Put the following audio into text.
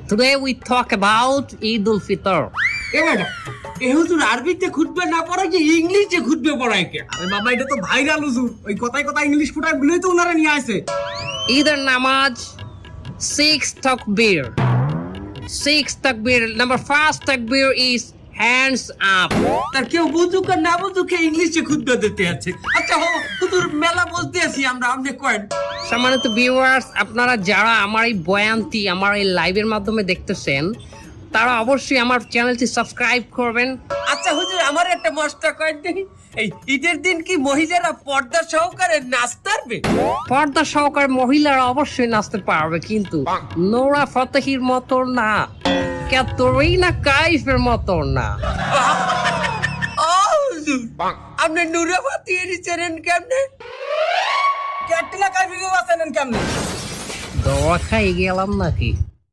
Today we talk about Eid al-Fitr. এ হুজুর আরবিতে খুতবা না পড়ায় কি ইংলিশে খুতবা পড়ায় কে? আরে বাবা এটা তো ভাইরাল হুজুর, ওই কথায় কথায় ইংলিশ ফুটায় বলেই তো ওনারা নিয়ে আসে। Either namaz, 6 takbir. 6 takbir. Number 1 takbir is hands up. তার কেউ বুঝুক আর না বুঝুক ইংলিশে খুতবা দিতে আছে। আচ্ছা হুজুর মেলা বলতে আছি আমরা, আপনি কয়েন। সম্মানিত ভিউয়ার্স, আপনারা যারা আমার এই বয়ানটি আমার এই লাইভের মাধ্যমে দেখতেছেন তারা অবশ্যই আমার চ্যানেলটি সাবস্ক্রাইব করবেন। আচ্ছা হুজুর আমার একটা মশলা কয়েন দেখি, এই ঈদের দিন কি মহিলারা পর্দা সহকারে নাচতে পারবে? পর্দা সহকারে মহিলারা অবশ্যই নাচতে পারবে, কিন্তু নোরা ফতেহির মতো না, ক্যাটরিনা কাইফের মতো না। ও হুজুর আপনি নুরাবাতি এরি চেনেন কেমনে? ক্যাটরিনা কাইফকে বাঁচানেন কেমনে? দোয়া খাই গেলাম নাকি?